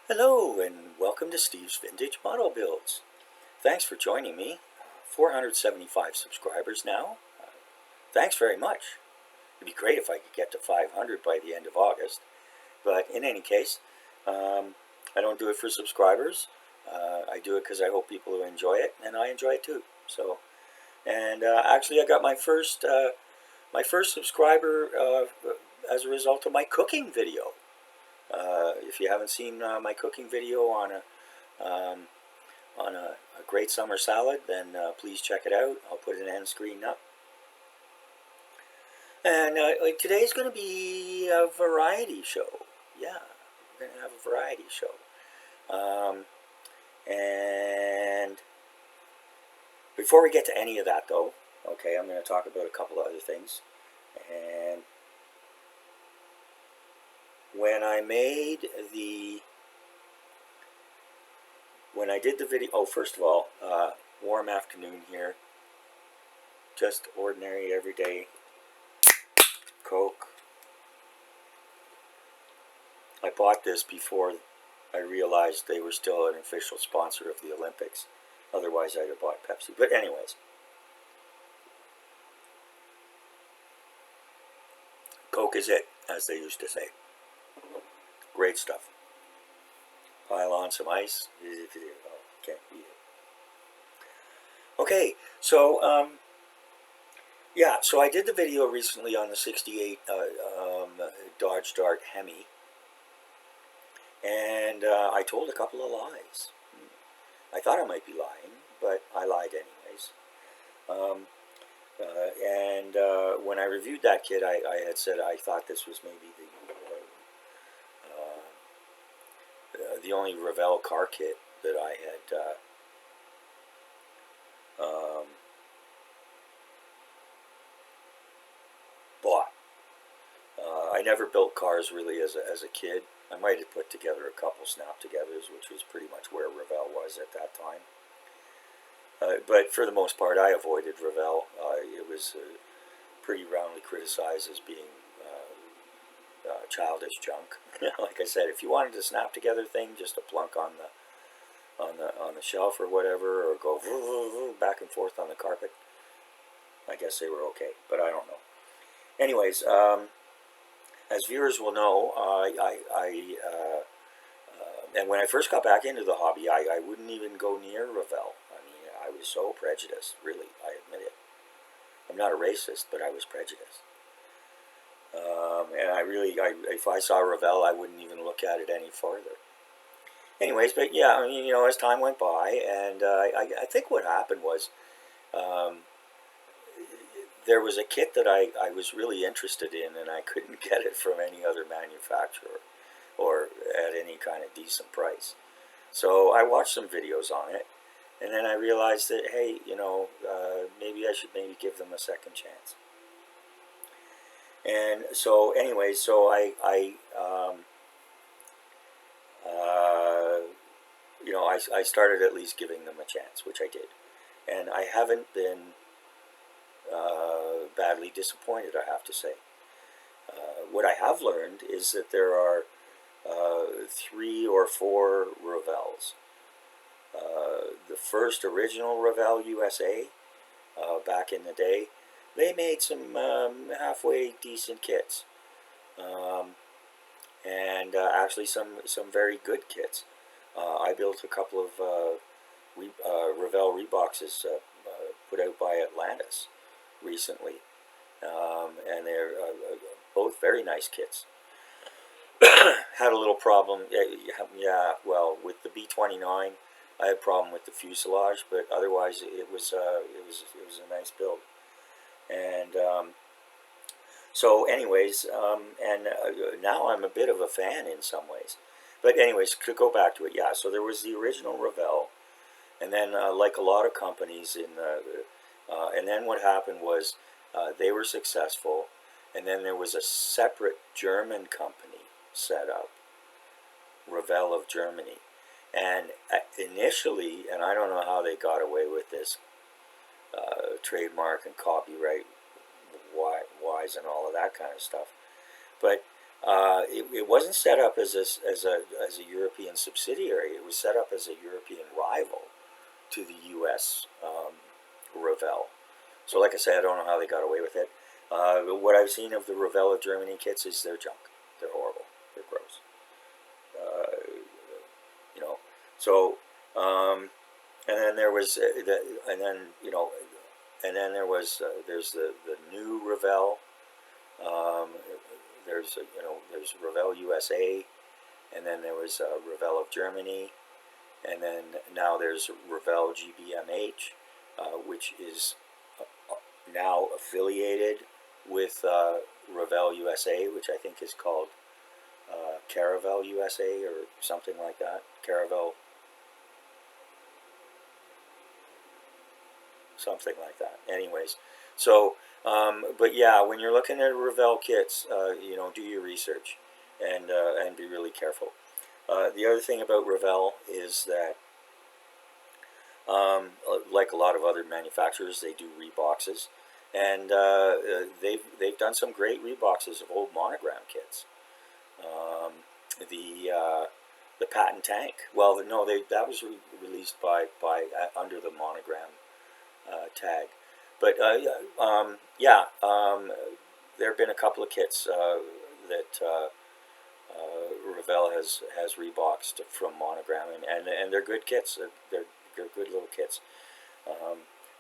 Hello and welcome to Steve's Vintage Model Builds. Thanks for joining me. 475 subscribers now. Thanks very much. It'd be great if I could get to 500 by the end of August. But in any case, I don't do it for subscribers. I do it because I hope people will enjoy it, and I enjoy it too. Actually, I got my first subscriber as a result of my cooking video. If you haven't seen my cooking video um, on a great summer salad, then please check it out. I'll put an end screen up. And today's going to be a variety show. Yeah, we're going to have a variety show. And before we get to any of that, though, okay, I'm going to talk about a couple of other things. And when I did the video, first of all, warm afternoon here, just ordinary everyday Coke. I bought this before I realized they were still an official sponsor of the Olympics. Otherwise, I'd have bought Pepsi. But anyways, Coke is it, as they used to say. Great stuff. Pile on some ice. Can't beat it. Okay, so yeah, so I did the video recently on the 68 Dodge Dart Hemi, and I told a couple of lies. I thought I might be lying, but I lied anyways. When I reviewed that kit, I had said I thought this was maybe the only Revel car kit that I had bought. I never built cars really as a kid. I might have put together a couple snap-togethers, which was pretty much where Revel was at that time. But for the most part, I avoided Revel. It was pretty roundly criticized as being childish junk. Like I said, if you wanted a snap-together thing, just a plunk on the shelf or whatever, or go back and forth on the carpet, I guess they were okay. But I don't know. Anyways, as viewers will know, and when I first got back into the hobby, I wouldn't even go near Revel. I mean, I was so prejudiced, really, I admit it. I'm not a racist, but I was prejudiced. And if I saw Revel, I wouldn't even look at it any farther. Anyways, but yeah, I mean, as time went by, and I think what happened was, there was a kit that I was really interested in, and I couldn't get it from any other manufacturer or at any kind of decent price. So I watched some videos on it, and then I realized that, hey, maybe I should give them a second chance. And so anyway, so I started at least giving them a chance, which I did. And I haven't been badly disappointed, I have to say. What I have learned is that there are 3 or 4 Revels. The first original Revel USA, back in the day, they made some halfway decent kits, and actually some very good kits. I built a couple of Revel Reboxes put out by Atlantis recently, and they're both very nice kits. Had a little problem, yeah. Well, with the B-29, I had a problem with the fuselage, but otherwise it was a nice build. And so, anyways, now I'm a bit of a fan in some ways. But anyways, to go back to it, yeah. So there was the original Revel, and then like a lot of companies and then what happened was they were successful, and then there was a separate German company set up, Revel of Germany. And initially, and I don't know how they got away with this, trademark and copyright wise and all of that kind of stuff, but it wasn't set up as a European subsidiary. It was set up as a European rival to the U.S. Revel. So, like I said, I don't know how they got away with it. What I've seen of the Revel of Germany kits is they're junk. They're horrible. They're gross. You know. So, and then there was, there's the new Revel. There's Revel USA, and then there was Revel of Germany, and then now there's Revel GmbH, which is now affiliated with Revel USA, which I think is called Caravel USA or something like that. Caravel, something like that. Anyways, so but yeah, when you're looking at Revel kits, do your research and be really careful. The other thing about Revel is that, like a lot of other manufacturers, they do reboxes, and they've done some great reboxes of old monogram kits. The patent tank. Well, no, that was released by under the monogram tag. But there have been a couple of kits that Revel has reboxed from monogram, and they're good kits. They're good little kits.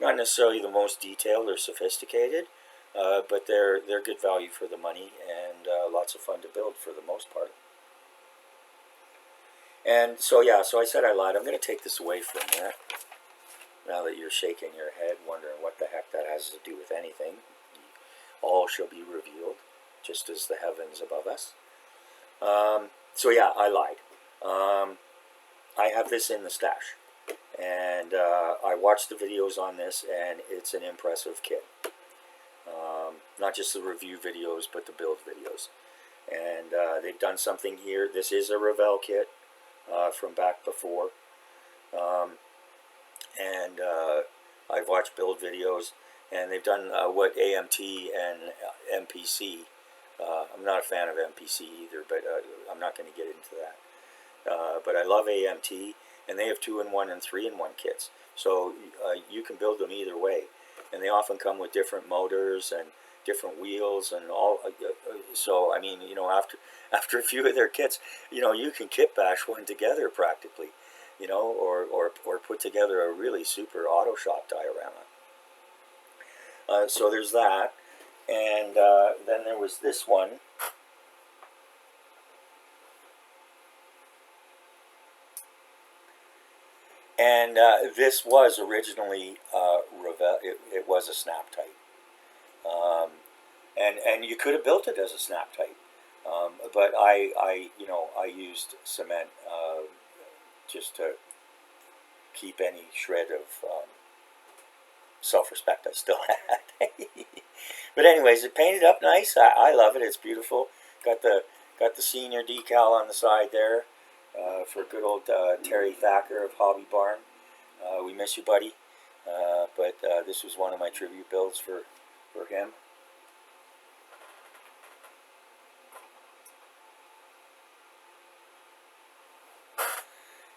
Not necessarily the most detailed or sophisticated, but they're good value for the money, and lots of fun to build for the most part. And so I said I lied. I'm going to take this away from you. Now that you're shaking your head, wondering what the heck that has to do with anything, all shall be revealed, just as the heavens above us. I lied. I have this in the stash, and I watched the videos on this, and it's an impressive kit. Not just the review videos, but the build videos. And they've done something here. This is a Revel kit from back before. I've watched build videos, and they've done what AMT and MPC. I'm not a fan of MPC either, but I'm not going to get into that. But I love AMT, and they have 2-in-1 and 3-in-1 kits. So you can build them either way. And they often come with different motors and different wheels and all. So, I mean, after a few of their kits, you can kit bash one together practically. Or put together a really super auto shop diorama. So there's that, and then there was this one. And this was originally Revel. It was a snap type, and you could have built it as a snap type, but I used cement. Just to keep any shred of self-respect I still had. But anyways, it painted up nice. I love it. It's beautiful. Got the senior decal on the side there for good old Terry Thacker of Hobby Barn. We miss you, buddy. But this was one of my tribute builds for him.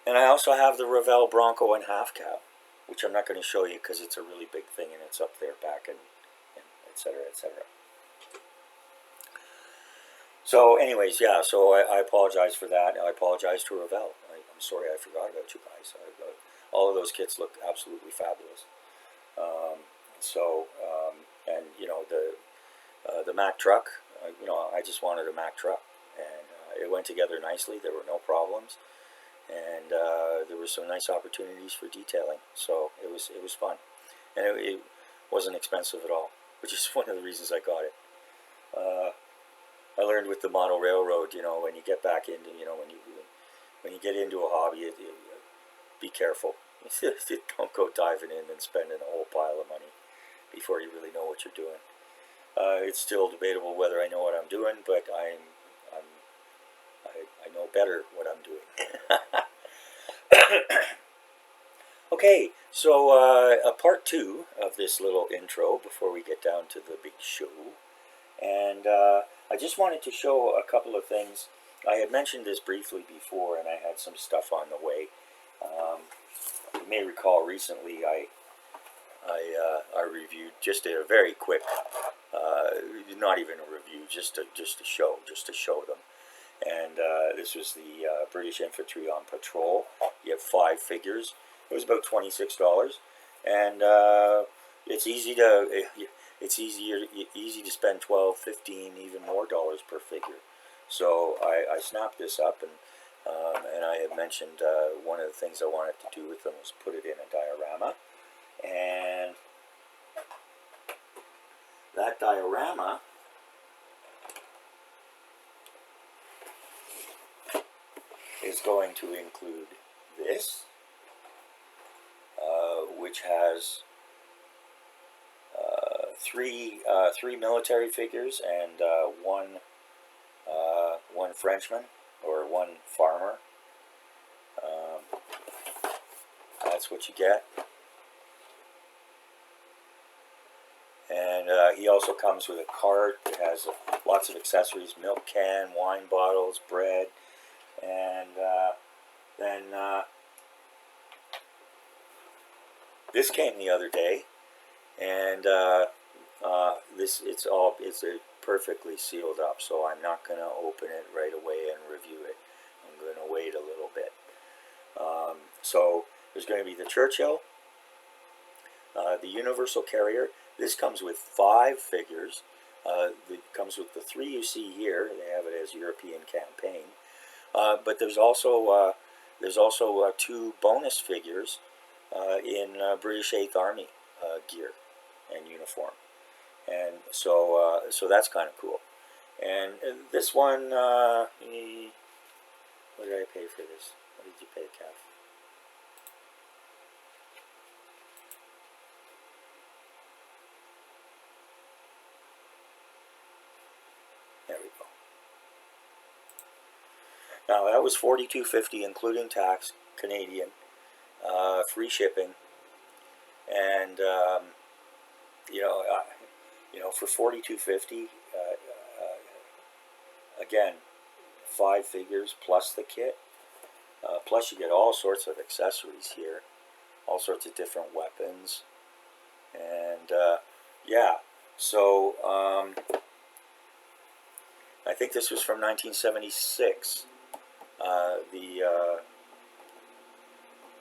And I also have the Revel Bronco in half cab, which I'm not going to show you because it's a really big thing and it's up there back and etc. etc. So anyways, yeah, so I apologize for that. I apologize to Revel. I'm sorry I forgot about you guys. All of those kits look absolutely fabulous. And the Mack truck, I just wanted a Mack truck, and it went together nicely. There were no problems. And there were some nice opportunities for detailing, so it was fun, and it wasn't expensive at all, which is one of the reasons I got it. I learned with the model railroad, when you get back into, when you get into a hobby, be careful. Don't go diving in and spending a whole pile of money before you really know what you're doing. It's still debatable whether I know what I'm doing, but I know better what I'm doing. Okay, so part 2 of this little intro before we get down to the big show. And I just wanted to show a couple of things. I had mentioned this briefly before, and I had some stuff on the way. You may recall recently I reviewed just a very quick, not even a review, just to show them. And this was the British Infantry on patrol. You have 5 figures. It was about $26, and it's easy to spend 12, 15, even more dollars per figure. So I snapped this up, and I had mentioned one of the things I wanted to do with them was put it in a diorama, and that diorama is going to include this, which has three military figures and one Frenchman, or one farmer. That's what you get. And he also comes with a cart that has lots of accessories: milk can, wine bottles, bread, and then this came the other day, and it's perfectly sealed up, so I'm not going to open it right away and review it. I'm going to wait a little bit. So there's going to be the Churchill, the Universal Carrier. This comes with 5 figures. It comes with the 3 you see here. They have it as European campaign. But there's also 2 bonus figures in British 8th Army gear and uniform, and so that's kind of cool. And this one, what did I pay for this? What did you pay, Kev? There we go. Now that was $42.50 including tax, Canadian, free shipping, and for $42.50, again, 5 figures plus the kit, plus you get all sorts of accessories here, all sorts of different weapons, and yeah. So I think this was from 1976.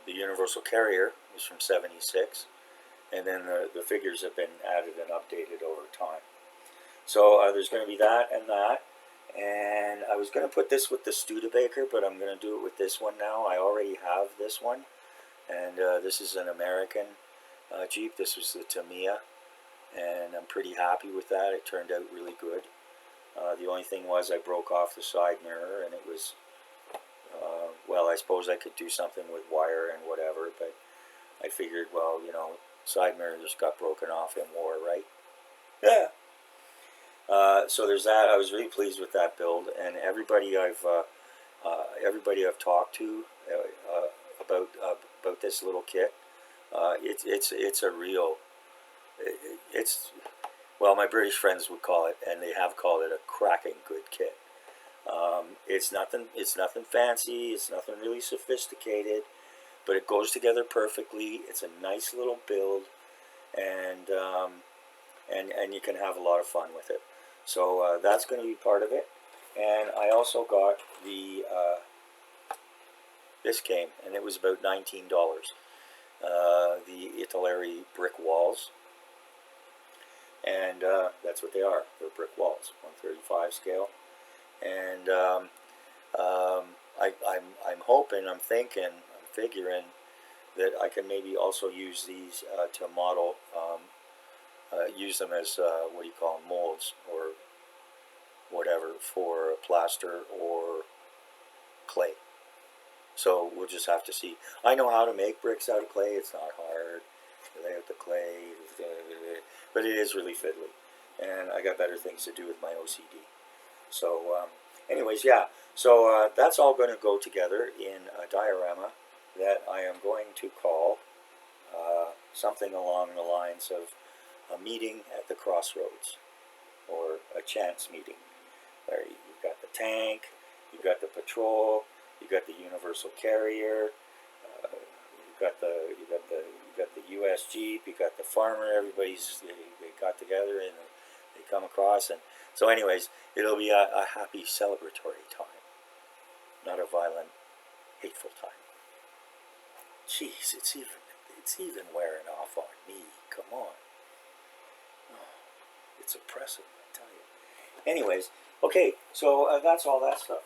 The Universal Carrier was from '76, and then the figures have been added and updated over time. So there's going to be that and that, and I was going to put this with the Studebaker, but I'm going to do it with this one now. I already have this one, and this is an American Jeep. This was the Tamiya, and I'm pretty happy with that. It turned out really good. The only thing was I broke off the side mirror, and it was, well, I suppose I could do something with wire and whatever, but I figured, well, side mirror just got broken off in war, right? Yeah. So there's that. I was really pleased with that build, and everybody I've talked to about this little kit, it's a real, well, my British friends would call it, and they have called it, a cracking good kit. It's nothing fancy. It's nothing really sophisticated, but it goes together perfectly. It's a nice little build, and you can have a lot of fun with it. So that's going to be part of it. And I also got the this came, and it was about $19. The Italeri brick walls, and that's what they are. They're brick walls, 135 scale. And I'm hoping, I'm thinking, I'm figuring that I can maybe also use these to model, use them as what do you call them, molds or whatever for plaster or clay. So we'll just have to see. I know how to make bricks out of clay. It's not hard. You lay out the clay, but it is really fiddly, and I got better things to do with my OCD. So anyways, yeah, so that's all going to go together in a diorama that I am going to call something along the lines of a meeting at the crossroads, or a chance meeting. You've got the tank, you've got the patrol, you've got the universal carrier, you got the U.S. Jeep, you got the farmer. They got together and they come across, and so anyways, it'll be a happy celebratory time, not a violent, hateful time. Jeez, it's even wearing off on me. Come on, oh, it's oppressive, I tell you. Anyways, okay, so that's all that stuff.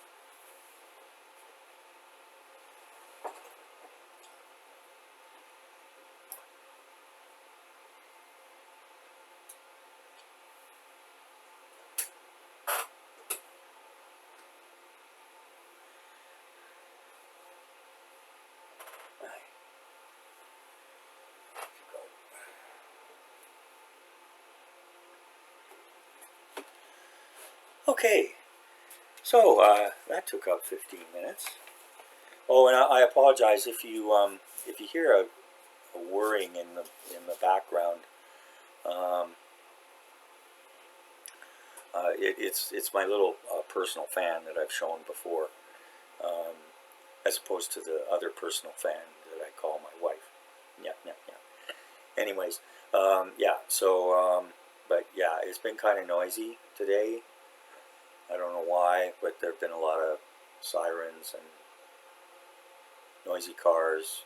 Okay, so that took up 15 minutes. Oh, and I apologize if you hear a whirring in the background. It's my little personal fan that I've shown before, as opposed to the other personal fan that I call my wife. Yeah, yeah, yeah. Anyways, yeah. So, but yeah, it's been kind of noisy today. I don't know why, but there have been a lot of sirens and noisy cars,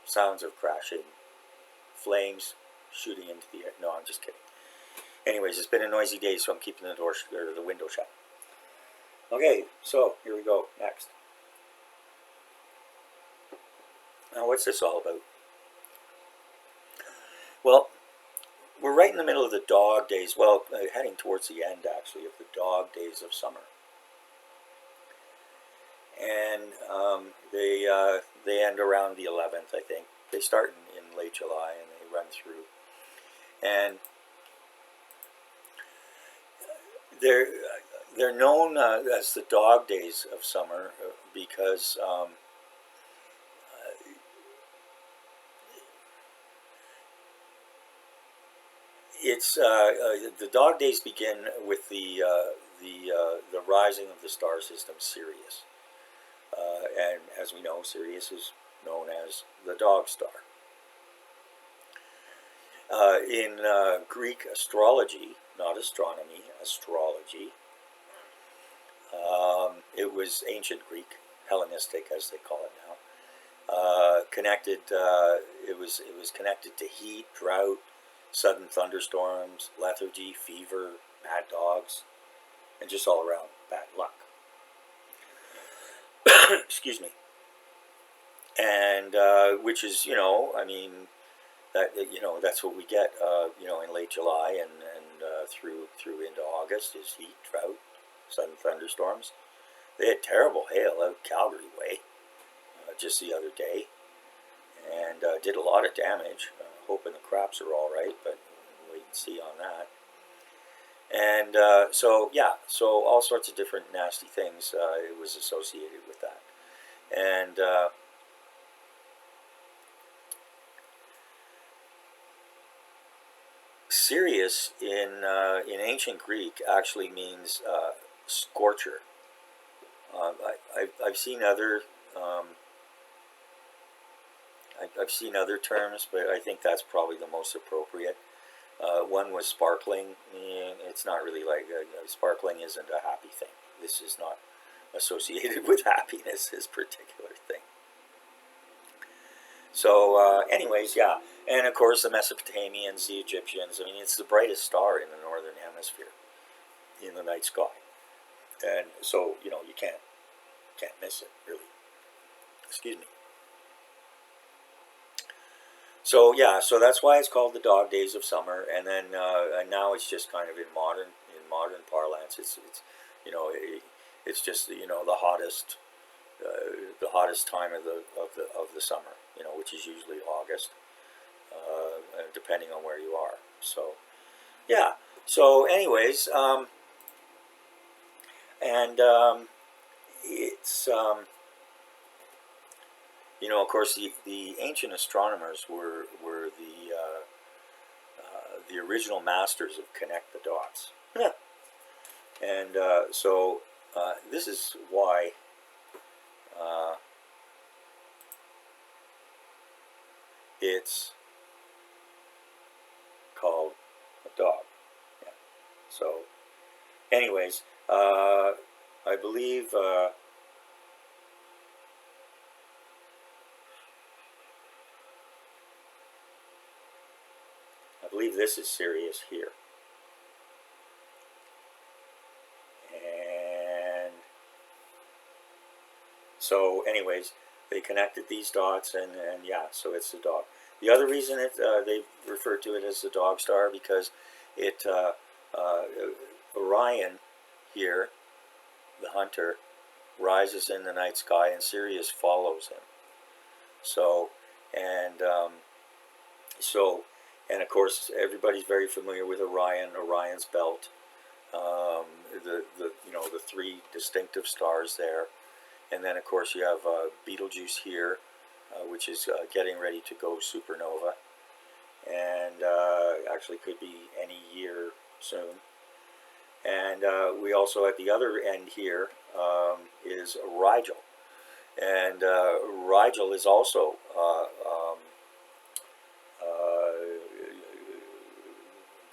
sounds of crashing, flames shooting into the air. No, I'm just kidding. Anyways, it's been a noisy day, so I'm keeping the window shut. Okay, so here we go. Next. Now, what's this all about? Well, we're right in the middle of the dog days. Well, heading towards the end, actually, of the dog days of summer. And they end around the 11th, I think. They start in late July and they run through. And they're known as the dog days of summer because it's the dog days begin with the rising of the star system Sirius, and as we know, Sirius is known as the dog star. In Greek astrology, not astronomy, astrology. It was ancient Greek, Hellenistic as they call it now. Connected. It was connected to heat, drought, sudden thunderstorms, lethargy, fever, bad dogs, and just all around bad luck. Excuse me. And which is, I mean, that that's what we get, in late July and through into August is heat, drought, sudden thunderstorms. They had terrible hail out Calgary way just the other day, and did a lot of damage. Hoping the crops are all right, but we'll wait and see on that. And so all sorts of different nasty things it was associated with that, and Sirius in ancient Greek actually means scorcher. I've seen other I've seen other terms, but I think that's probably the most appropriate. One was sparkling. It's not really like sparkling isn't a happy thing. This is not associated with happiness. This particular thing. So, anyways, yeah, and of course the Mesopotamians, the Egyptians. I mean, it's the brightest star in the northern hemisphere in the night sky, and so you can't miss it really. Excuse me. So yeah, so that's why it's called the dog days of summer, and then and now it's just kind of in modern parlance. It's it's just the hottest time of the summer, which is usually August, depending on where you are. So yeah. So anyways, it's of course, the ancient astronomers were the original masters of connect the dots. Yeah. And so this is why it's called a dog. Yeah. So, anyways, I believe this is Sirius here. And so, anyways, they connected these dots, and yeah, so it's the dog. The other reason they refer to it as the dog star, because it Orion here, the hunter, rises in the night sky, and Sirius follows him. So, and and of course, everybody's very familiar with Orion's belt. The three distinctive stars there, and then of course you have Betelgeuse here, which is getting ready to go supernova, and actually could be any year soon. And we also at the other end here is Rigel, and Rigel is also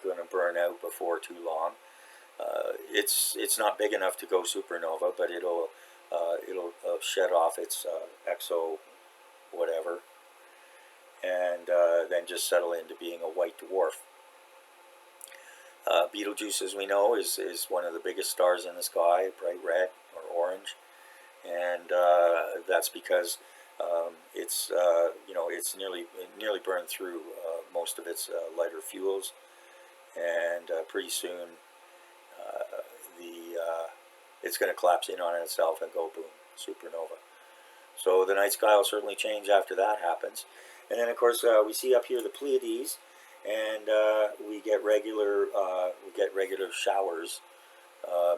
going to burn out before too long. It's not big enough to go supernova, but it'll shed off its exo whatever, and then just settle into being a white dwarf. Betelgeuse, as we know, is one of the biggest stars in the sky, bright red or orange, and that's because it's it's nearly burned through most of its lighter fuels, and pretty soon it's going to collapse in on itself and go boom, supernova. So the night sky will certainly change after that happens. And then of course we see up here the Pleiades, and we get regular showers,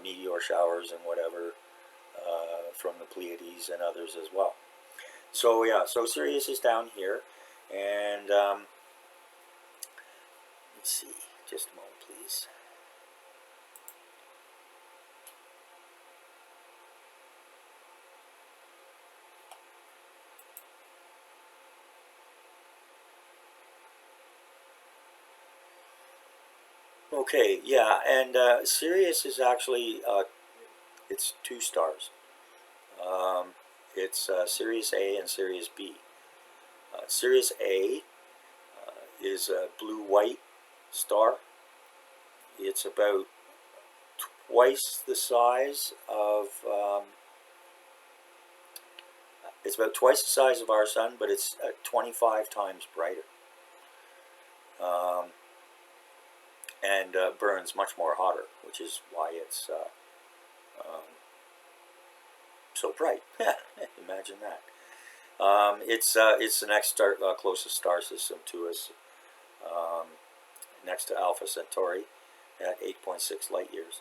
meteor showers and whatever from the Pleiades and others as well. So yeah, so Sirius is down here, and let's see, just a moment, please. Okay, yeah, and Sirius is actually it's two stars. It's Sirius A and Sirius B. Sirius A is a blue-white star. It's about twice the size of our sun, but it's 25 times brighter. And burns much more hotter, which is why it's so bright. Imagine that. It's the next closest star system to us, next to Alpha Centauri, at 8.6 light years.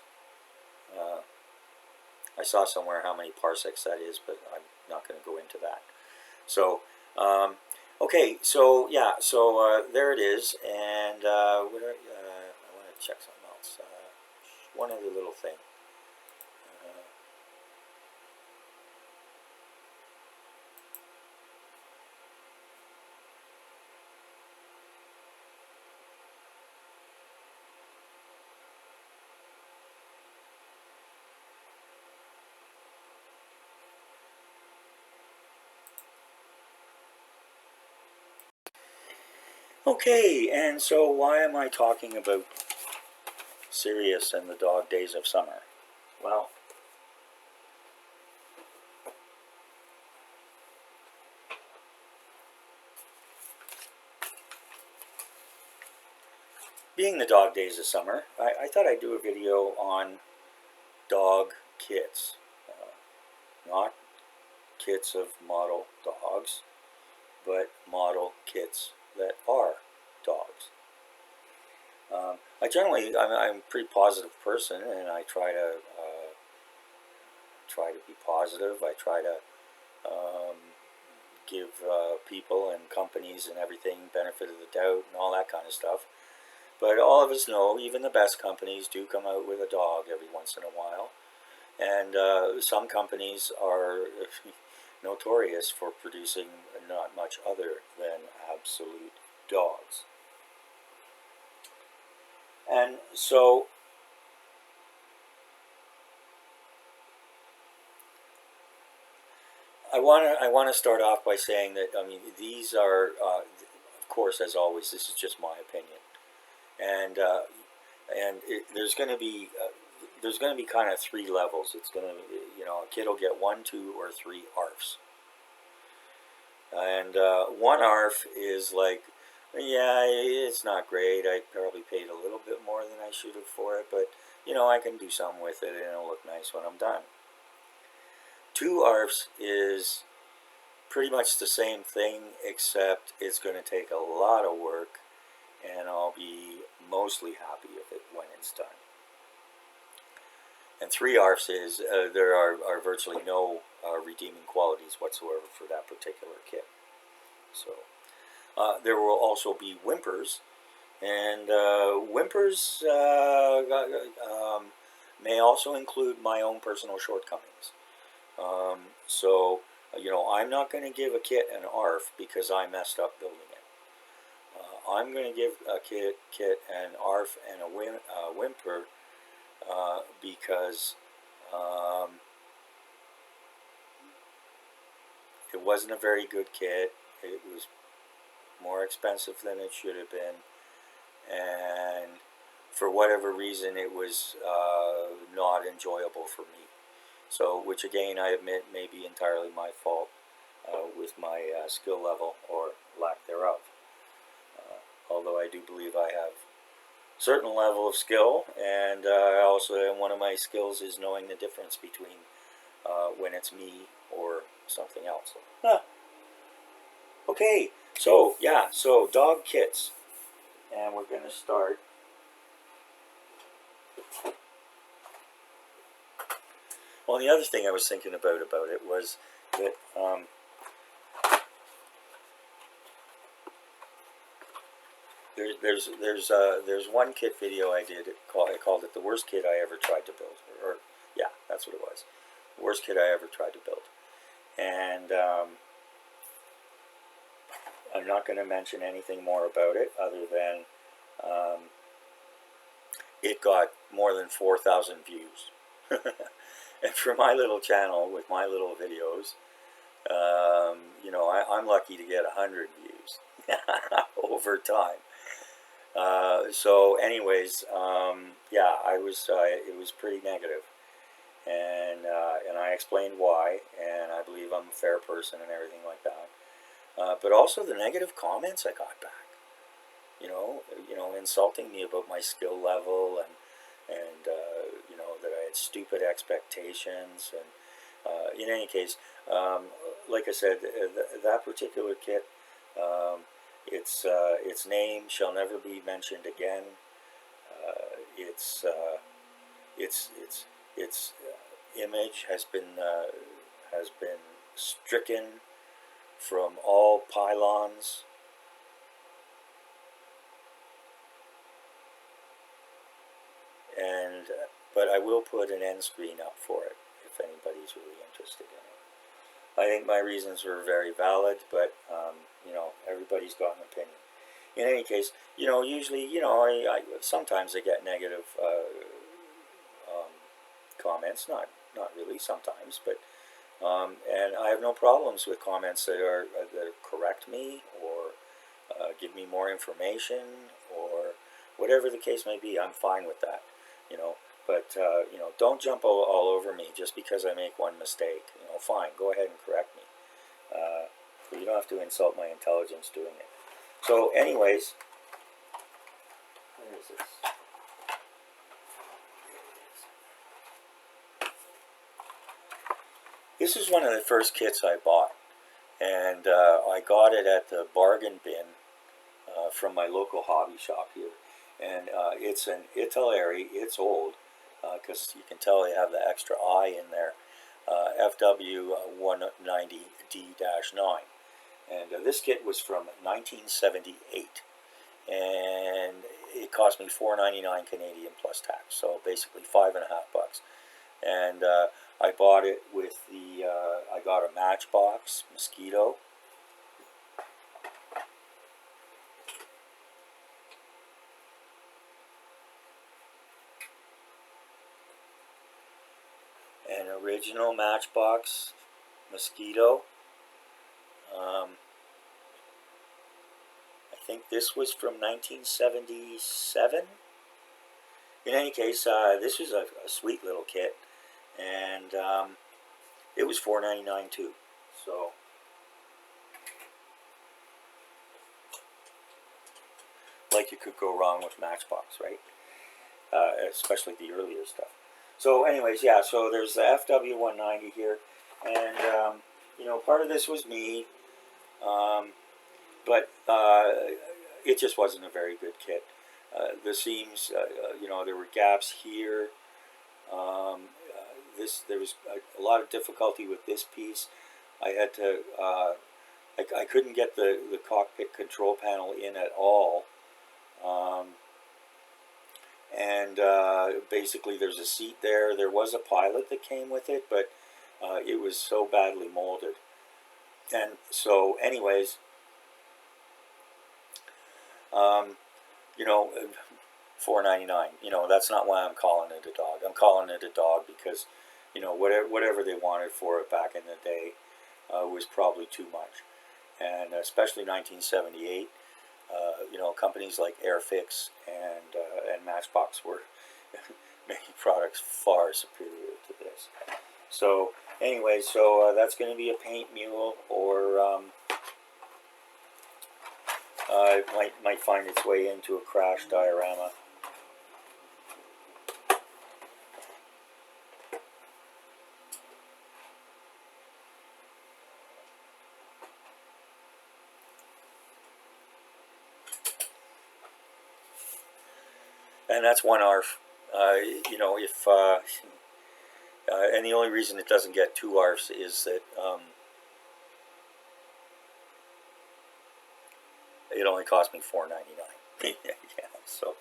I saw somewhere how many parsecs that is, but I'm not going to go into that. So, okay, so yeah, so there it is, and I want to check something else. One other little thing. Okay, and so why am I talking about Sirius and the dog days of summer? Well, being the dog days of summer, I thought I'd do a video on dog kits. Not kits of model dogs, but model kits that are dogs. I'm a pretty positive person, and I try to be positive. I try to give people and companies and everything benefit of the doubt and all that kind of stuff. But all of us know, even the best companies do come out with a dog every once in a while. And some companies are notorious for producing not much other than absolute dogs. And so I want to start off by saying that, I mean, these are, of course, as always, this is just my opinion, and there's going to be kind of three levels. It's going to, a kid will get 1, 2, or 3 ARFs, and one ARF is like, yeah, it's not great. I probably paid a little bit more than I should have for it, but I can do something with it, and it'll look nice when I'm done. 2 ARFs is pretty much the same thing, except it's going to take a lot of work, and I'll be mostly happy with it when it's done. And 3 ARFs is there are virtually no redeeming qualities whatsoever for that particular kit. So there will also be whimpers, and whimpers may also include my own personal shortcomings. So I'm not going to give a kit an ARF because I messed up building it. I'm going to give a kit an ARF and a whimper because it wasn't a very good kit. It was more expensive than it should have been, and for whatever reason it was not enjoyable for me. So, which again I admit may be entirely my fault with my skill level or lack thereof. Although I do believe I have a certain level of skill, and also one of my skills is knowing the difference between when it's me or something else. Okay, so yeah, so dog kits, and we're going to start. Well, the other thing I was thinking about it was that there's one kit video I did. I called it the worst kit I ever tried to build, or yeah, that's what it was, the worst kit I ever tried to build. And I'm not going to mention anything more about it other than it got more than 4,000 views. And for my little channel with my little videos, I'm lucky to get 100 views over time. So anyways, yeah, it was pretty negative, and I explained why, and I believe I'm a fair person and everything like that. But also the negative comments I got back, insulting me about my skill level, and that I had stupid expectations, and in any case, like I said, that particular kit, its name shall never be mentioned again. Its image has been stricken from all pylons. But I will put an end screen up for it if anybody's really interested in it. I think my reasons were very valid, but everybody's got an opinion. In any case, usually, I sometimes I get negative comments, not really sometimes, but and I have no problems with comments that correct me or give me more information or whatever the case may be. I'm fine with that, But don't jump all over me just because I make one mistake. Fine, go ahead and correct me. But you don't have to insult my intelligence doing it. So, anyways, where is this? This is one of the first kits I bought, and I got it at the bargain bin from my local hobby shop here. And it's an Italeri. It's old because you can tell they have the extra I in there. FW 190D-9. And this kit was from 1978. And it cost me $4.99 Canadian plus tax, so basically $5.50. And I bought it with the, I got a Matchbox mosquito. An original Matchbox mosquito. I think this was from 1977. In any case, this was a sweet little kit, and it was $4.99 too. So, like, you could go wrong with Matchbox, right? Especially the earlier stuff. So, anyways, yeah. So there's the FW190 here, and you know, part of this was me, but it just wasn't a very good kit. The seams, you know, there were gaps here. There was a lot of difficulty with this piece. I had to, I couldn't get the cockpit control panel in at all. Basically there's a seat there. There was a pilot that came with it, but it was so badly molded. And so anyways, you know, $4.99. You know, that's not why I'm calling it a dog. I'm calling it a dog because, you know, whatever they wanted for it back in the day was probably too much. And especially 1978, you know, companies like Airfix and Matchbox were making products far superior to this. So anyway, so that's going to be a paint mule, or it might find its way into a crash diorama. And that's one ARF. You know, if and the only reason it doesn't get two ARFs is that it only cost me $4.99. Yeah, so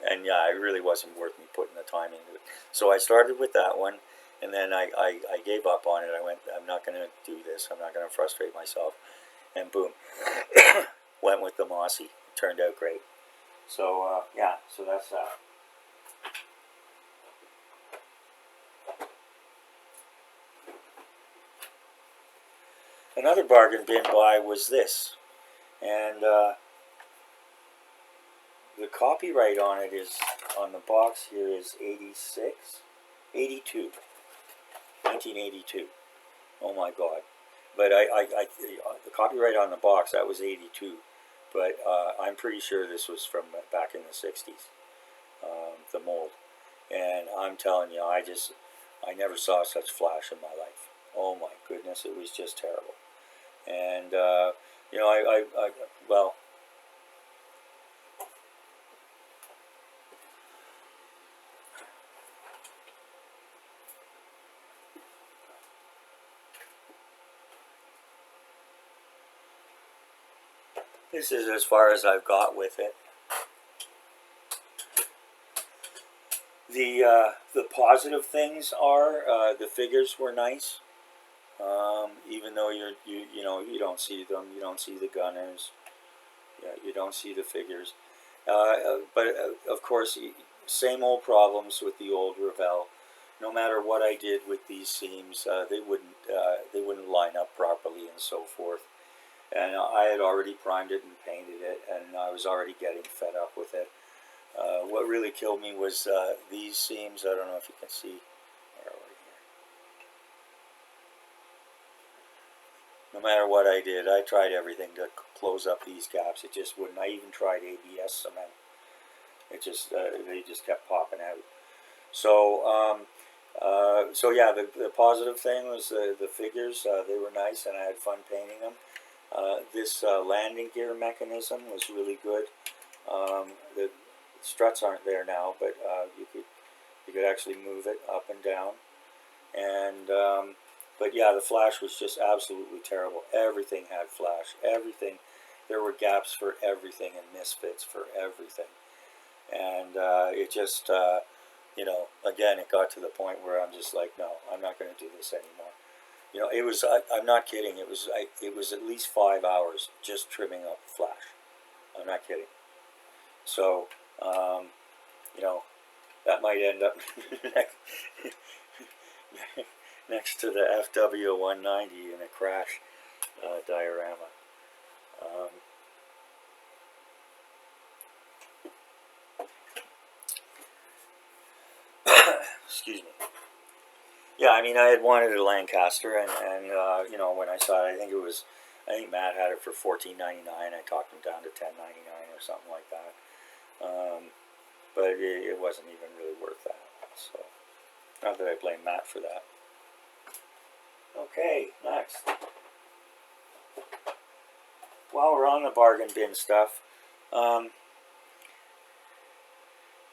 and yeah, it really wasn't worth me putting the time into it. So I started with that one, and then I gave up on it. I went, I'm not going to do this. I'm not going to frustrate myself. And boom, went with the Mossy. Turned out great. So yeah, so that's that. Another bargain bin buy was this, and the copyright on it is, on the box here, is 82, 1982. Oh my God! But the copyright on the box, that was 82, but I'm pretty sure this was from back in the 60s, the mold. And I'm telling you, I never saw such flash in my life. Oh my goodness, it was just terrible. And you know, well, this is as far as I've got with it. The positive things are the figures were nice, even though you know, you don't see them, you don't see the gunners, yeah, you don't see the figures, but of course, same old problems with the old Revel. No matter what I did with these seams, they wouldn't line up properly and so forth. And I had already primed it and painted it, and I was already getting fed up with it. What really killed me was these seams. I don't know if you can see. Where are we here? No matter what I did, I tried everything to close up these gaps. It just wouldn't. I even tried ABS cement. It just they just kept popping out. So so yeah, the positive thing was the figures. They were nice, and I had fun painting them. This landing gear mechanism was really good. The struts aren't there now, but you could actually move it up and down. And but yeah, the flash was just absolutely terrible. Everything had flash. Everything. there were gaps for everything and misfits for everything. And it just, you know, again, it got to the point where I'm just like, no, I'm not going to do this anymore. You know, it was, I'm not kidding, it was at least 5 hours just trimming up flash. I'm not kidding. So, you know, that might end up next to the FW190 in a crash diorama. Excuse me. Yeah, I mean, I had wanted a Lancaster, and you know, when I saw it, I think Matt had it for $14.99. I talked him down to $10.99 or something like that. But it wasn't even really worth that. So, not that I blame Matt for that. Okay, next. While we're on the bargain bin stuff,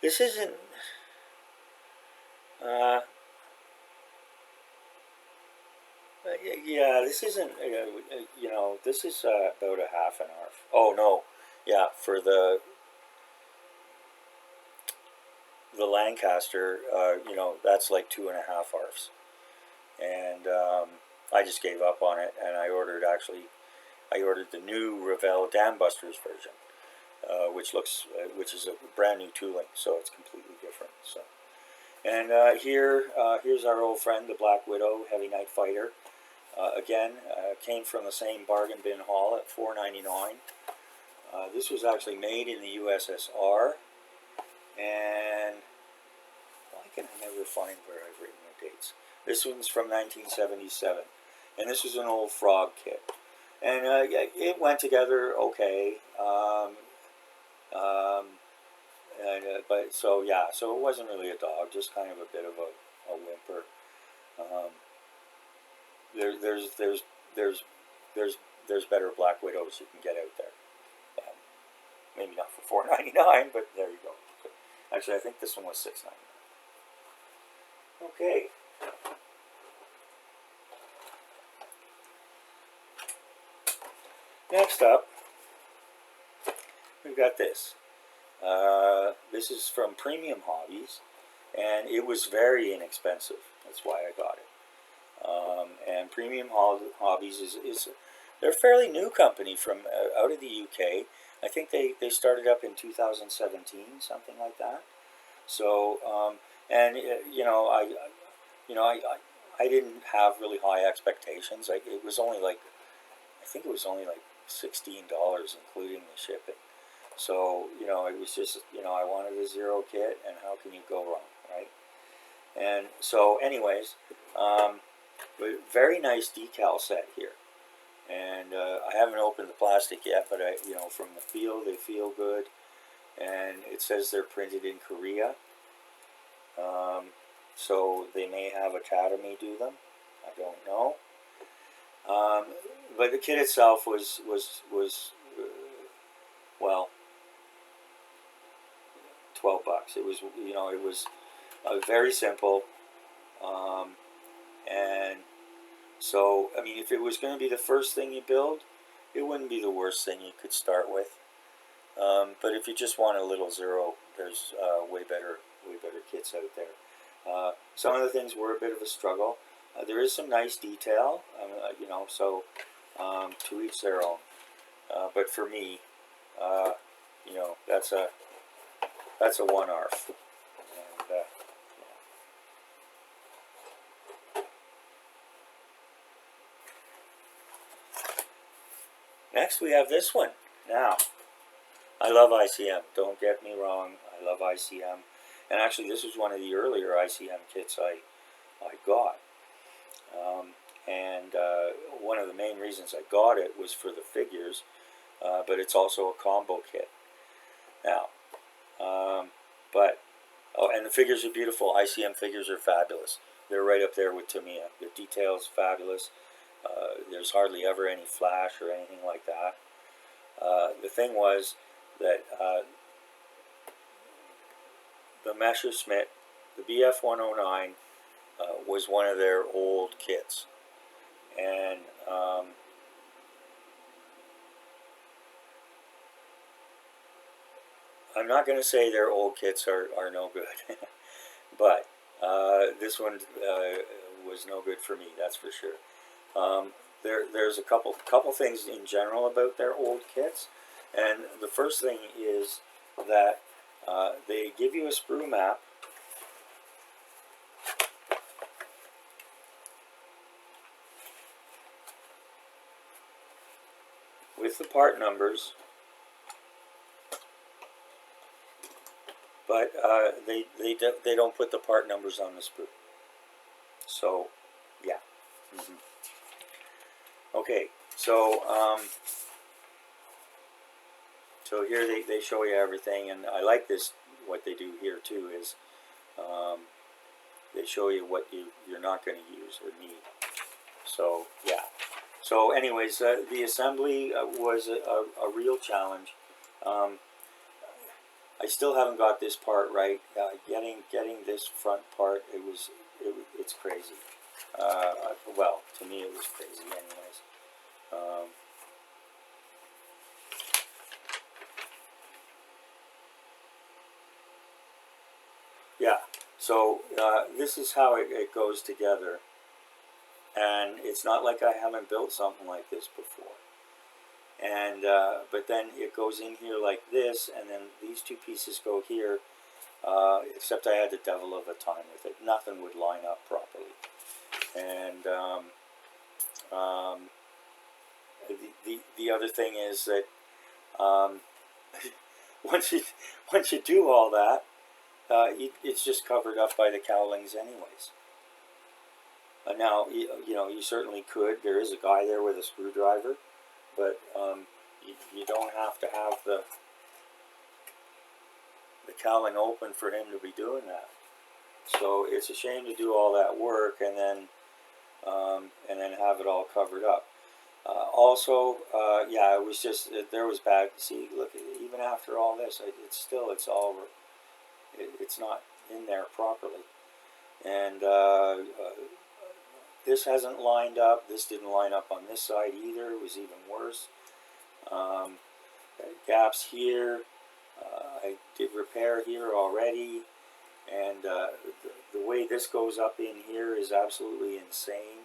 this isn't. Yeah, this isn't. You know, this is about a half an hour. Oh no, yeah, for the Lancaster, you know, that's like 2.5 hours, and I just gave up on it, and I ordered the new Revel Dam Busters version, which is a brand new tooling, so it's completely different. So, and here's our old friend, the Black Widow Heavy Night Fighter. Again, came from the same bargain bin haul at $4.99. This was actually made in the USSR, and why can I never find where I've written the dates? This one's from 1977, and this was an old Frog kit, and it went together okay. But so yeah, so it wasn't really a dog, just kind of a bit of a whimper. There's better Black Widows you can get out there. Maybe not for $4.99, but there you go. Actually, I think this one was $6.99. Okay. Next up, we've got this. This is from Premium Hobbies, and it was very inexpensive. That's why I got it. And Premium Hobbies is they're a fairly new company from out of the UK. I think they started up in 2017, something like that. So and you know, I didn't have really high expectations. It was only like, I think it was only like $16 including the shipping. So, you know, it was just, you know, I wanted a zero kit, and how can you go wrong, right? And so, anyways, very nice decal set here. And I haven't opened the plastic yet, but you know, from the feel, they feel good. And it says they're printed in Korea. So they may have Academy do them. I don't know. But the kit itself was well, $12. It was, you know, it was very simple, and so I mean, if it was going to be the first thing you build, it wouldn't be the worst thing you could start with. But if you just want a little zero, there's way better kits out there. Some of the things were a bit of a struggle. There is some nice detail, you know, so to each their own. But for me, you know, that's a one arf. And, yeah. Next we have this one. Now, I love ICM. Don't get me wrong. I love ICM. And actually, this was one of the earlier ICM kits I got. And one of the main reasons I got it was for the figures, but it's also a combo kit. Now, and the figures are beautiful. ICM figures are fabulous. They're right up there with Tamiya. The detail's fabulous. There's hardly ever any flash or anything like that. The thing was that the Messerschmitt, the BF-109, was one of their old kits. And I'm not going to say their old kits are no good, but this one was no good for me, that's for sure. There's a couple things in general about their old kits, and the first thing is that they give you a sprue map with the part numbers, but they don't put the part numbers on the sprue. So, yeah. Okay, so so here they show you everything, and I like this. What they do here too is they show you what you're not going to use or need. So yeah. So anyways, the assembly was a real challenge. I still haven't got this part right. Getting this front part, it's crazy. Well, to me it was crazy anyways. Yeah, so this is how it goes together. And it's not like I haven't built something like this before. And but then it goes in here like this, and then these two pieces go here, except I had the devil of a time with it. Nothing would line up properly. And the other thing is that once you do all that, it's just covered up by the cowlings anyways. Now, you certainly could. There is a guy there with a screwdriver, but you don't have to have the cowling open for him to be doing that. So it's a shame to do all that work and then have it all covered up. Also, yeah, it was just there was bad. See, look, even after all this, it's not in there properly, and this hasn't lined up. This didn't line up on this side either. It was even worse. Gaps here. I did repair here already, and the way this goes up in here is absolutely insane.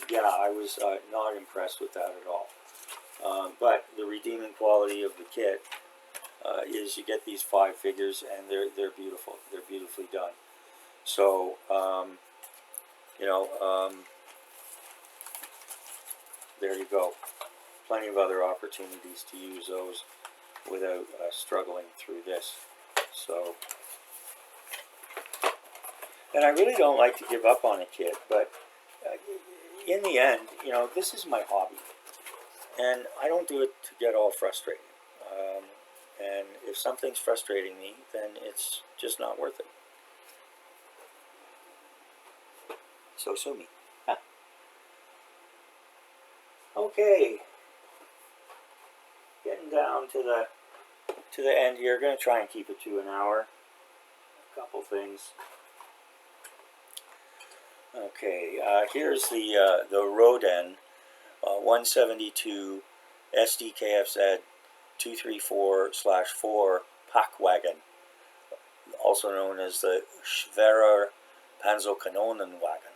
Yeah, I was not impressed with that at all. But the redeeming quality of the kit is you get these 5 figures, and they're beautiful. They're beautifully done. So there you go. Plenty of other opportunities to use those without struggling through this. So, and I really don't like to give up on a kit, but in the end, this is my hobby, and I don't do it to get all frustrated. And if something's frustrating me, then it's just not worth it. So sue me. Okay, getting down to the end here. Going to try and keep it to an hour. A couple things. Okay, here's the Roden 172 SDKFZ 234/4 pack wagon, also known as the Schwerer Panzerkanonenwagen.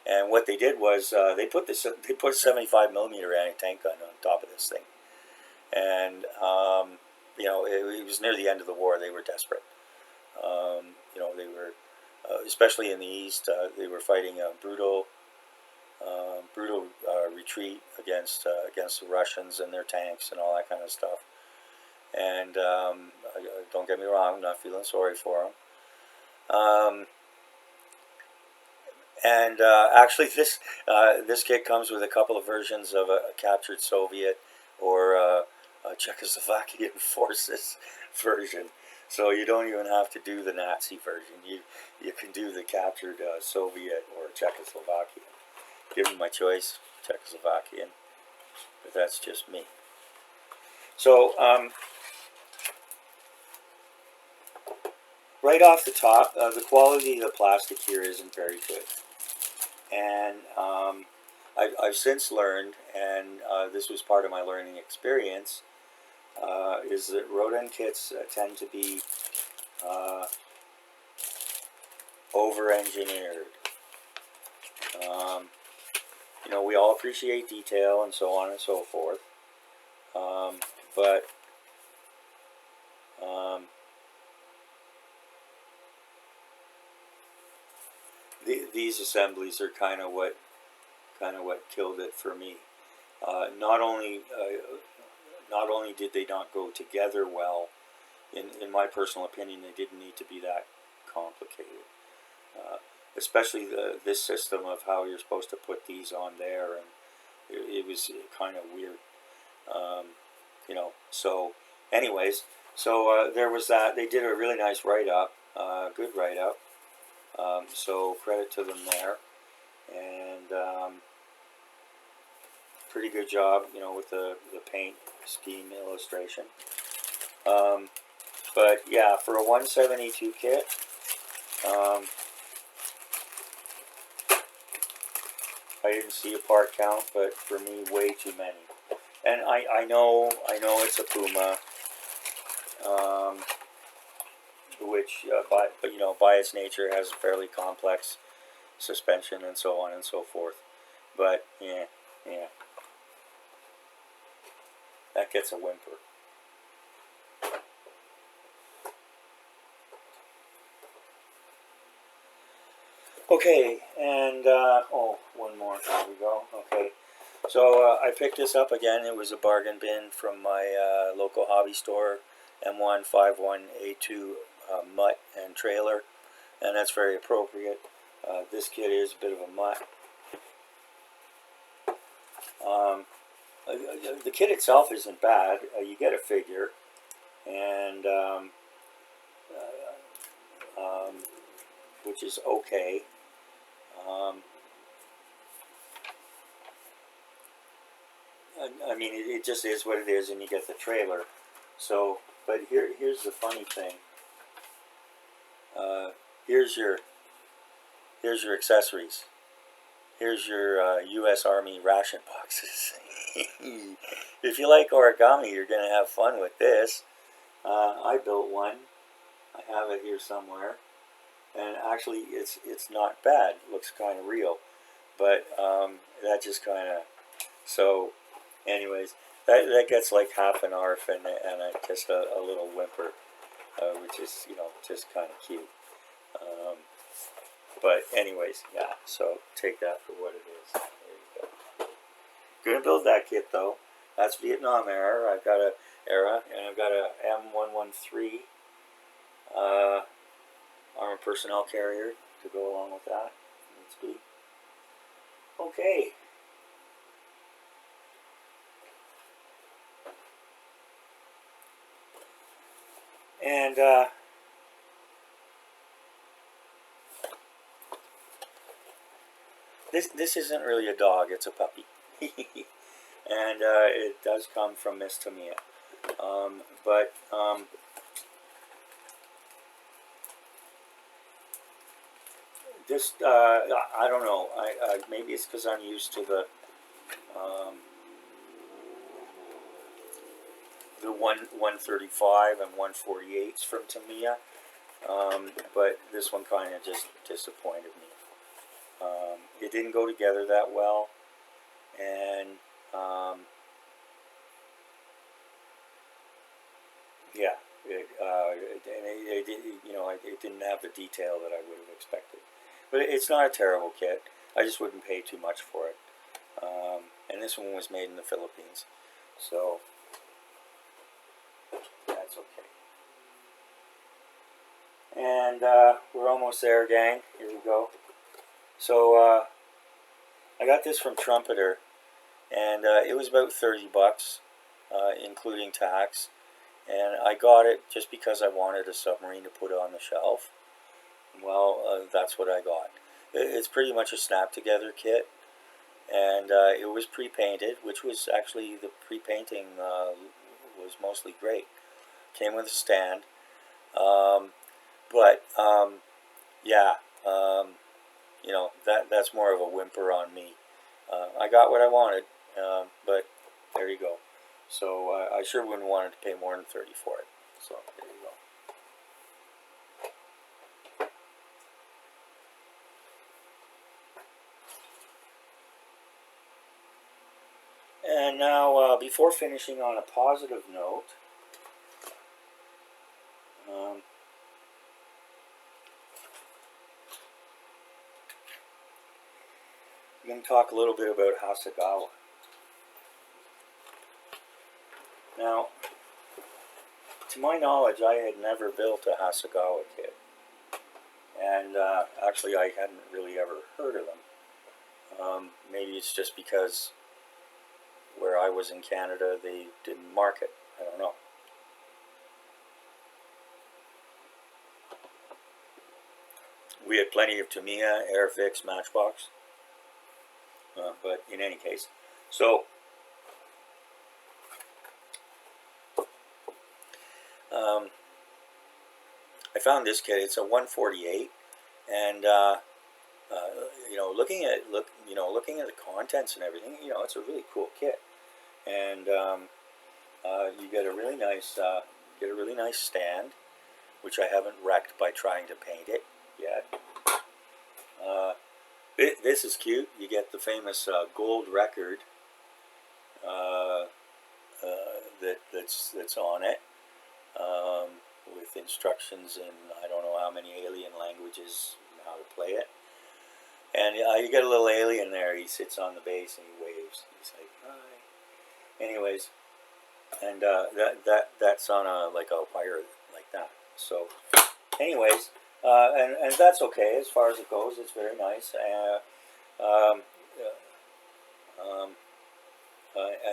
And what they did was they put a 75mm anti-tank gun on top of this thing, and it was near the end of the war. They were desperate. They were especially in the east. They were fighting a brutal retreat against the Russians and their tanks and all that kind of stuff. And don't get me wrong, I'm not feeling sorry for them. Actually, this kit comes with a couple of versions of a captured Soviet or a Czechoslovakian forces version, so you don't even have to do the Nazi version. You can do the captured Soviet or Czechoslovakian. Given my choice, Czechoslovakian, but that's just me. So right off the top, the quality of the plastic here isn't very good. And I've since learned, and this was part of my learning experience, is that Roden kits tend to be over-engineered. You know, we all appreciate detail and so on and so forth, but these assemblies are kind of what killed it for me. Not only did they not go together well, in my personal opinion, they didn't need to be that complicated. Especially this system of how you're supposed to put these on there, and it was kind of weird. You know, so anyways, so there was that. They did a really nice write-up, good write-up, so credit to them there, and pretty good job, you know, with the paint scheme illustration. But yeah, for a 172 kit, I didn't see a part count, but for me, way too many. And I know it's a Puma, which by its nature has a fairly complex suspension and so on and so forth. But yeah, that gets a whimper. Okay, and one more. There we go. Okay, so I picked this up again. It was a bargain bin from my local hobby store, M151A2 mutt and trailer, and that's very appropriate. This kit is a bit of a mutt. The kit itself isn't bad. You get a figure, and which is okay. I mean, it just is what it is, and you get the trailer. So, but here's the funny thing. Here's your accessories. Here's your U.S. Army ration boxes. If you like origami, you're going to have fun with this. I built one. I have it here somewhere. And actually, it's not bad. It looks kind of real. But that just kind of... So, anyways, that gets like half an arf and just a little whimper, which is, you know, just kind of cute. But anyways, yeah, so take that for what it is. There you go. Gonna build that kit though. That's Vietnam era. I've got a era, and I've got a M113 armored personnel carrier to go along with that. Let's be okay. And this isn't really a dog, it's a puppy. And it does come from Miss Tama. But this, I don't know, maybe it's because I'm used to the 135 and 148s from Tama, but this one kind of just disappointed me. It didn't go together that well, and yeah, it didn't have the detail that I would have expected. But it's not a terrible kit. I just wouldn't pay too much for it. And this one was made in the Philippines, so that's okay. And we're almost there, gang. Here we go. So I got this from Trumpeter, and it was about 30 bucks, including tax. And I got it just because I wanted a submarine to put on the shelf. Well, that's what I got. It's pretty much a snap-together kit, and it was pre-painted, which was actually, the pre-painting was mostly great. Came with a stand, but yeah, you know, that's more of a whimper on me. I got what I wanted, but there you go. So I sure wouldn't want to pay more than 30 for it. So there you go. And now, before finishing on a positive note, I'm going to talk a little bit about Hasegawa. Now, to my knowledge, I had never built a Hasegawa kit. And actually, I hadn't really ever heard of them. Maybe it's just because where I was in Canada, they didn't market. I don't know. We had plenty of Tama Airfix Matchbox. But in any case, so I found this kit. It's a 148, and looking at the contents and everything, it's a really cool kit, and you get a really nice stand, which I haven't wrecked by trying to paint it yet. This is cute. You get the famous gold record that's on it, with instructions in I don't know how many alien languages how to play it. And you get a little alien there. He sits on the base and he waves. He's like, hi. Anyways, and that's on a wire like that. So, anyways. And that's okay as far as it goes. It's very nice. And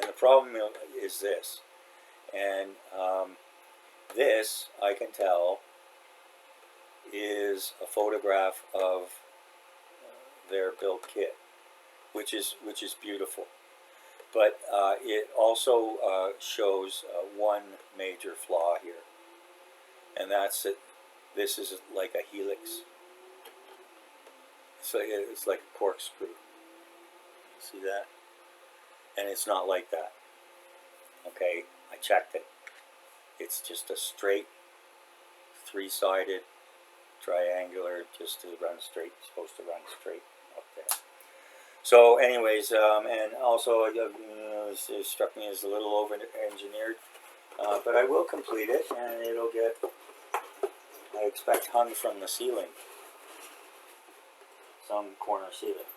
the problem is this. And this, I can tell, is a photograph of their built kit, which is beautiful. But it also shows one major flaw here, and that's that this is like a helix. So it's like a corkscrew. See that? And it's not like that. Okay, I checked it. It's just a straight, three-sided, triangular, just to run straight. It's supposed to run straight up there. So, anyways, and also it struck me as a little over-engineered, but I will complete it, and it'll get, I expect, hung from the ceiling, some corner ceiling.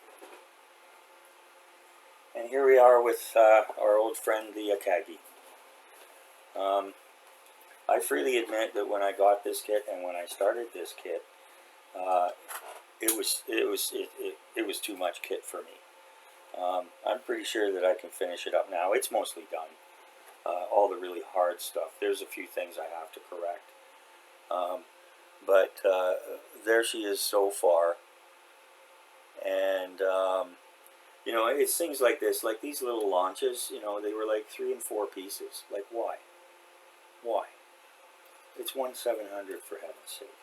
And here we are with our old friend the Akagi. I freely admit that when I got this kit and when I started this kit, it was too much kit for me. I'm pretty sure that I can finish it up now. It's mostly done. All the really hard stuff. There's a few things I have to correct. But there she is so far. And it's things like this, like these little launches. They were like 3 and 4 pieces. Like, why? Why? It's 1/700 for heaven's sake.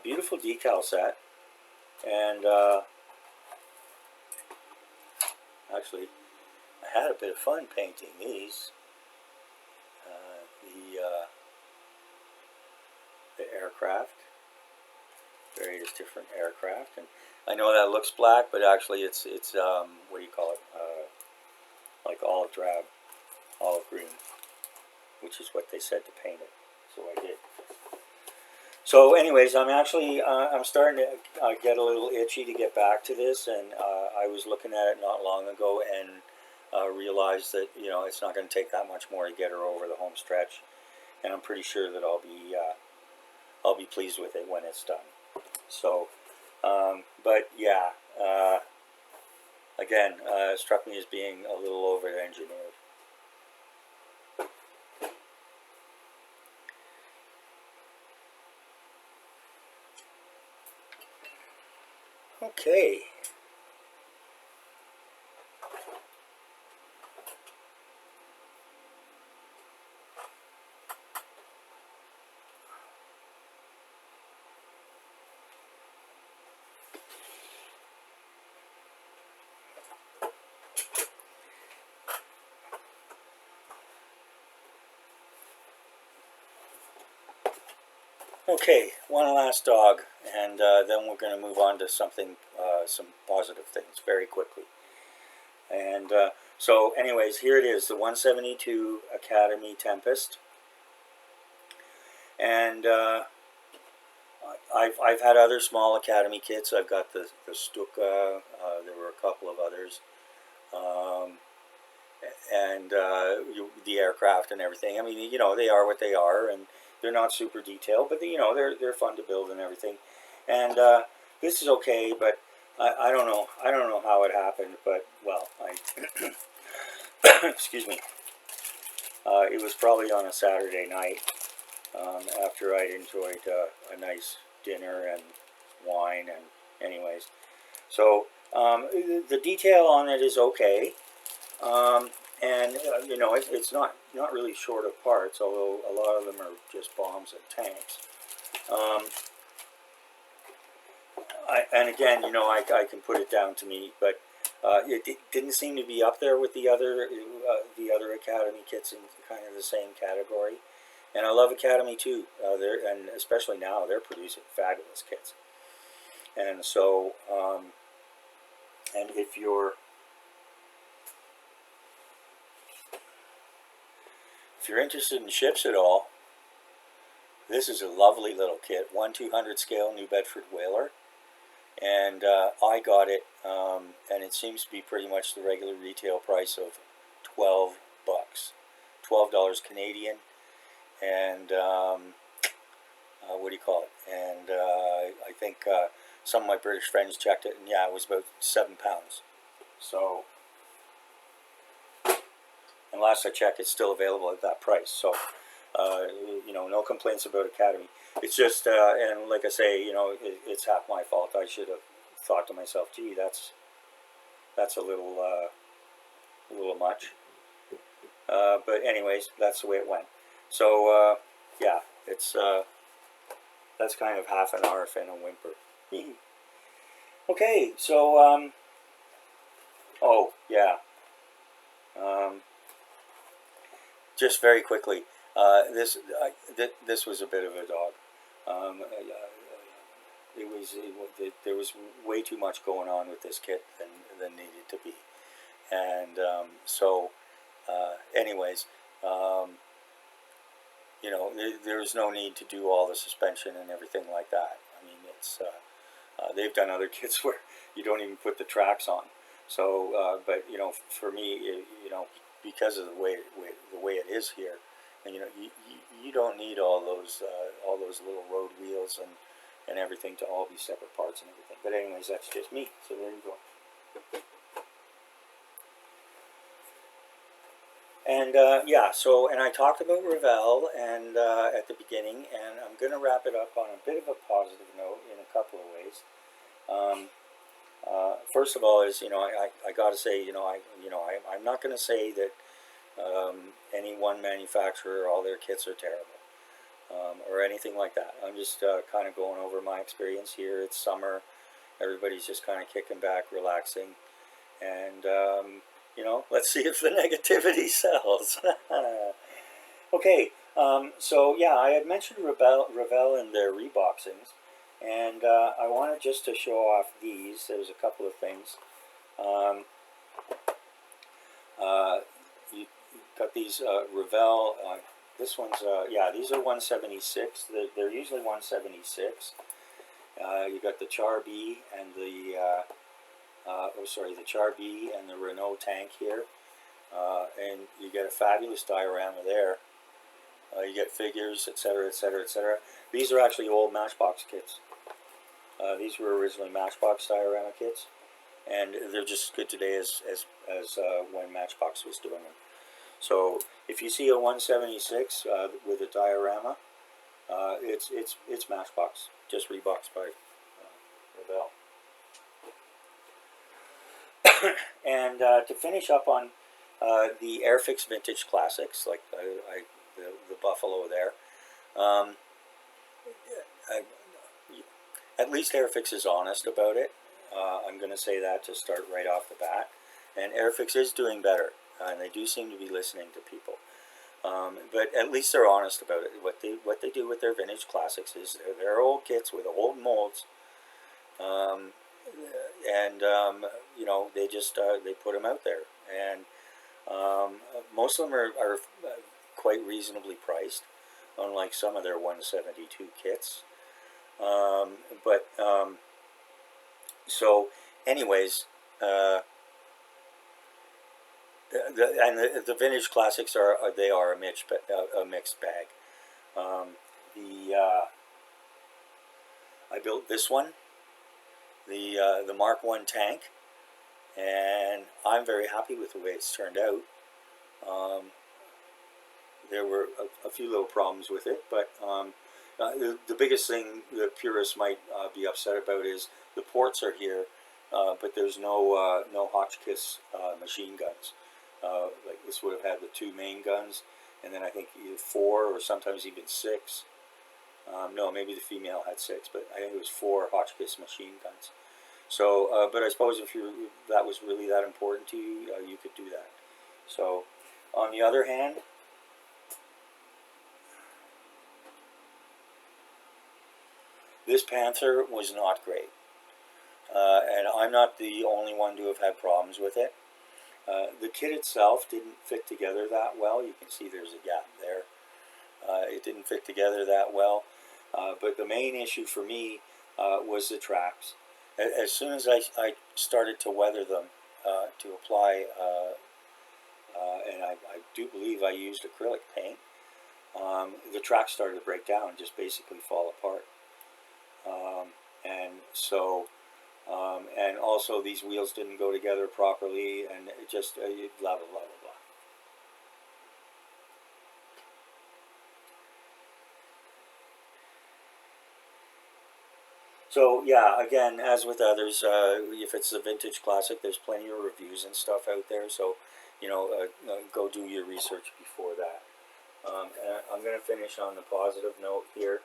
Beautiful decal set, and actually, I had a bit of fun painting these. The aircraft, various different aircraft, and I know that looks black, but actually it's what do you call it? Like olive drab, olive green, which is what they said to paint it. So I did. So, anyways, I'm actually I'm starting to get a little itchy to get back to this, and I was looking at it not long ago and realized that it's not going to take that much more to get her over the home stretch, and I'm pretty sure that I'll be pleased with it when it's done. So, but yeah, again, it struck me as being a little over-engineered. Okay. Okay, one last dog, and then we're going to move on to something, some positive things very quickly. And so, anyways, here it is, the 172 Academy Tempest. And I've had other small Academy kits. I've got the Stuka, there were a couple of others. And the aircraft and everything. I mean, you know, they are what they are, and they're not super detailed, but you know, they're fun to build and everything. And this is okay, but I don't know. I don't know how it happened, but well, excuse me. It was probably on a Saturday night after I'd enjoyed a nice dinner and wine, and anyways. So the detail on it is okay. And you know, it's not really short of parts, although a lot of them are just bombs and tanks. And again, you know, I can put it down to me, but it didn't seem to be up there with the other Academy kits in kind of the same category. And I love Academy too. And especially now, they're producing fabulous kits. And so, and if you're interested in ships at all, this is a lovely little kit. 1/200 scale New Bedford whaler, and I got it, and it seems to be pretty much the regular retail price of $12, $12 Canadian, and what do you call it? And I think some of my British friends checked it, and yeah, it was about £7. So. And last I checked, it's still available at that price. So, you know, no complaints about Academy. It's just, and like I say, you know, it's half my fault. I should have thought to myself, gee, that's a little much. But anyways, that's the way it went. So, yeah, it's that's kind of half an arf and a whimper. Okay, so, oh yeah. Just very quickly, this was a bit of a dog. There was way too much going on with this kit than needed to be, and so, anyways, you know, there's no need to do all the suspension and everything like that. I mean, it's they've done other kits where you don't even put the tracks on. So, but you know, for me, you know, because of the way it is here, and you know, you don't need all those little road wheels and everything to all be separate parts and everything. But anyways, that's just me. So there you go. And yeah, so, and I talked about Revel and at the beginning, and I'm going to wrap it up on a bit of a positive note in a couple of ways. First of all, is, you know, I got to say, I'm not going to say that any one manufacturer, all their kits are terrible, or anything like that. I'm just kind of going over my experience here. It's summer, everybody's just kind of kicking back, relaxing, and you know, let's see if the negativity sells. Okay, so yeah, I had mentioned Revel and their reboxings, and I wanted just to show off these. There's a couple of things. You got these Revel. This one's yeah, these are 176. They're usually 176. You got the Char B and the the Char B and the Renault tank here, and you get a fabulous diorama there. You get figures, etc., etc., etc. These are actually old Matchbox kits. These were originally Matchbox diorama kits, and they're just as good today as when Matchbox was doing them. So if you see a 176 with a diorama, it's Matchbox, just reboxed by Revel. And to finish up on the Airfix Vintage Classics, like the Buffalo there, at least Airfix is honest about it. I'm going to say that to start right off the bat. And Airfix is doing better, and they do seem to be listening to people. But at least they're honest about it. What they do with their vintage classics is they're old kits with old molds, um, and you know, they just they put them out there, and most of them are quite reasonably priced, unlike some of their 172 kits. But so, anyways, the vintage classics they are a mixed bag. The I built this one, the Mark I tank, and I'm very happy with the way it's turned out. There were a few little problems with it, but the biggest thing the purists might be upset about is the ports are here, but there's no Hotchkiss machine guns. Like this would have had the two main guns, and then I think either 4 or sometimes even 6. No, maybe the female had 6, but I think it was 4 Hotchkiss machine guns. So, but I suppose if that was really that important to you, you could do that. So, on the other hand, this Panther was not great, and I'm not the only one to have had problems with it. The kit itself didn't fit together that well. You can see there's a gap there. It didn't fit together that well. But the main issue for me was the tracks. As soon as I started to weather them, to apply, and I do believe I used acrylic paint, the tracks started to break down and just basically fall apart. And so, and also these wheels didn't go together properly, and it just blah blah blah blah blah. So yeah, again, as with others, if it's a vintage classic, there's plenty of reviews and stuff out there. So, you know, go do your research before that. And I'm going to finish on the positive note here.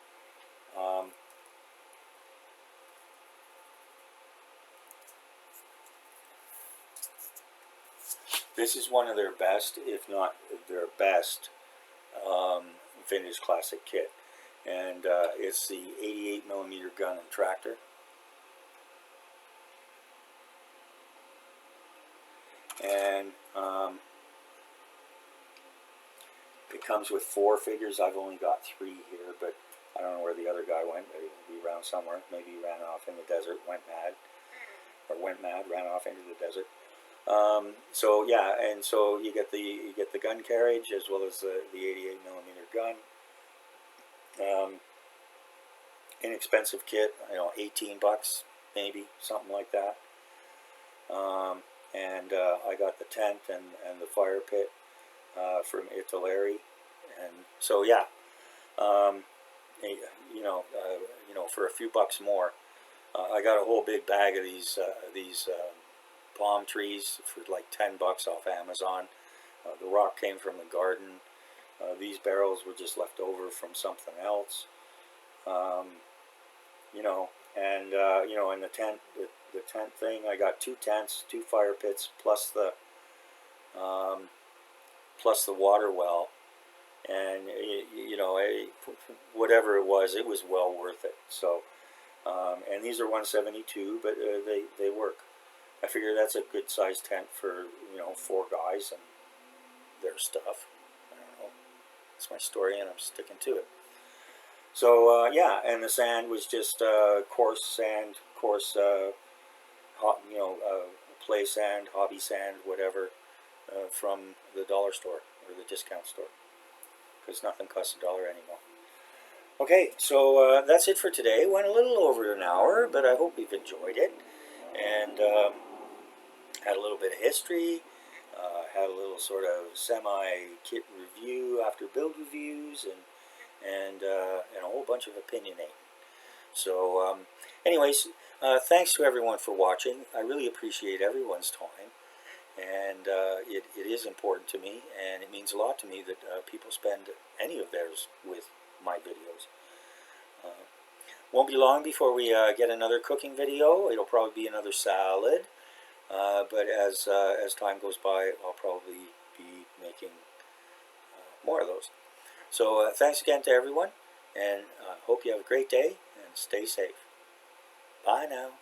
This is one of their best, if not their best, vintage classic kit. And it's the 88mm gun and tractor. And it comes with 4 figures. I've only got 3 here, but I don't know where the other guy went. Maybe he'll be around somewhere. Maybe he ran off in the desert, went mad, ran off into the desert. So yeah, and so you get the gun carriage as well as the 88mm gun. Inexpensive kit, you know, 18 bucks maybe, something like that. And I got the tent and the fire pit from Italeri, and so yeah, you know, for a few bucks more, I got a whole big bag of these palm trees for like 10 bucks off Amazon. The rock came from the garden. These barrels were just left over from something else. You know, and you know, in the tent thing, I got 2 tents, 2 fire pits, plus the water well, and you know, whatever it was well worth it. So, and these are 172, but they work. I figure that's a good size tent for, you know, 4 guys and their stuff. I don't know. It's my story, and I'm sticking to it. So yeah, and the sand was just coarse sand, coarse, you know, play sand, hobby sand, whatever, from the dollar store or the discount store, because nothing costs $1 anymore. Okay, so that's it for today. Went a little over an hour, but I hope you've enjoyed it, and had a little bit of history, had a little sort of semi-kit review after build reviews, and a whole bunch of opinionating. So, anyways, thanks to everyone for watching. I really appreciate everyone's time, and it is important to me, and it means a lot to me that people spend any of theirs with my videos. Won't be long before we get another cooking video. It'll probably be another salad, but as time goes by, I'll probably be making more of those. So thanks again to everyone, and hope you have a great day and stay safe. Bye now.